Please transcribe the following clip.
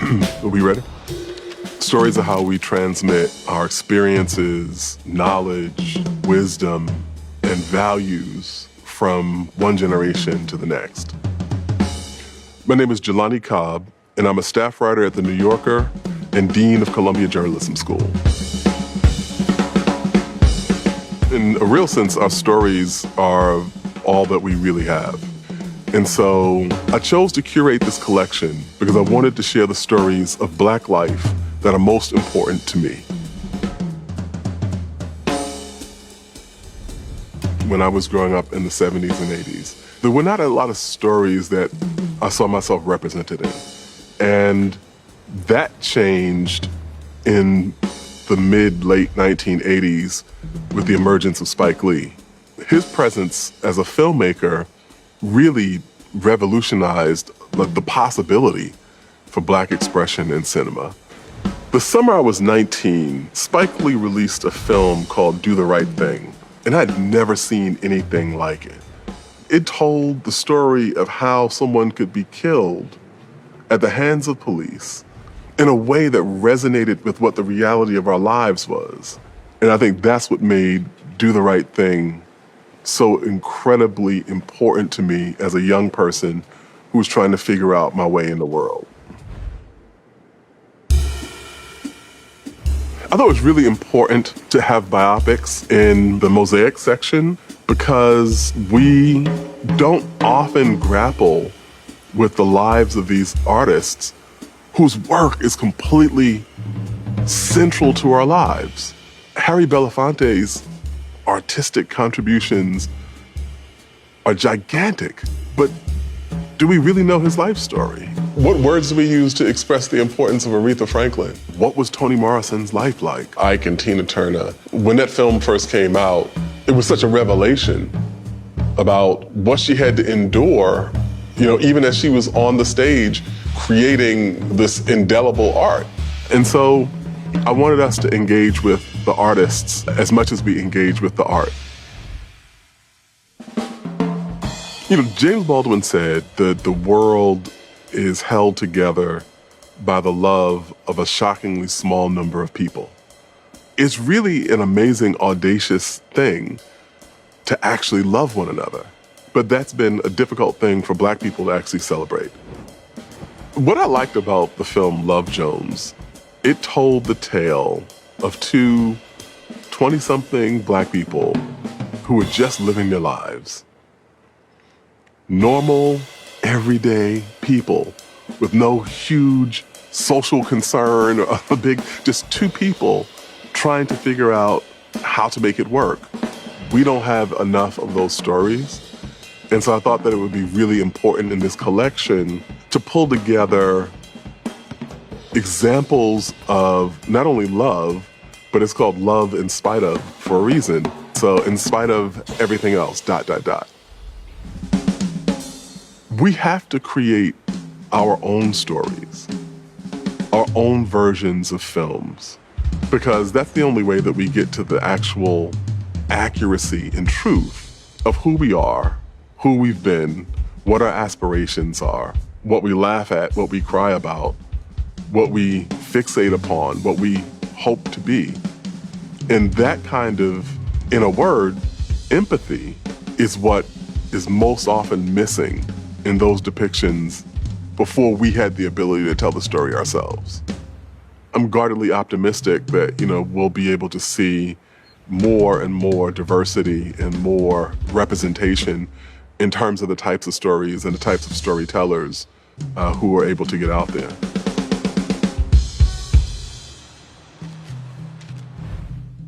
Are we ready? Stories are how we transmit our experiences, knowledge, wisdom, and values from one generation to the next. My name is Jelani Cobb, and I'm a staff writer at The New Yorker and Dean of Columbia Journalism School. In a real sense, our stories are all that we really have. And so I chose to curate this collection because I wanted to share the stories of Black life that are most important to me. When I was growing up in the 70s and 80s, there were not a lot of stories that I saw myself represented in. And that changed in the late 1980s with the emergence of Spike Lee. His presence as a filmmaker really revolutionized the possibility for Black expression in cinema. The summer I was 19, Spike Lee released a film called Do the Right Thing, and I'd never seen anything like it. It told the story of how someone could be killed at the hands of police in a way that resonated with what the reality of our lives was. And I think that's what made Do the Right Thing so incredibly important to me as a young person who was trying to figure out my way in the world. I thought it was really important to have biopics in the Mosaic section because we don't often grapple with the lives of these artists whose work is completely central to our lives. Harry Belafonte's artistic contributions are gigantic, but do we really know his life story? What words do we use to express the importance of Aretha Franklin? What was Toni Morrison's life like? Ike and Tina Turner. When that film first came out, it was such a revelation about what she had to endure, even as she was on the stage creating this indelible art. And so I wanted us to engage with the artists as much as we engage with the art. James Baldwin said that the world is held together by the love of a shockingly small number of people. It's really an amazing, audacious thing to actually love one another. But that's been a difficult thing for Black people to actually celebrate. What I liked about the film Love Jones, it told the tale of two 20-something Black people who were just living their lives. Normal, everyday people with no huge social concern or just two people trying to figure out how to make it work. We don't have enough of those stories. And so I thought that it would be really important in this collection to pull together examples of not only love, but it's called Love in Spite of for a reason. So in spite of everything else, ... We have to create our own stories, our own versions of films, because that's the only way that we get to the actual accuracy and truth of who we are, who we've been, what our aspirations are, what we laugh at, what we cry about, what we fixate upon, what we hope to be. And that kind of, in a word, empathy is what is most often missing in those depictions before we had the ability to tell the story ourselves. I'm guardedly optimistic that, we'll be able to see more and more diversity and more representation in terms of the types of stories and the types of storytellers who are able to get out there.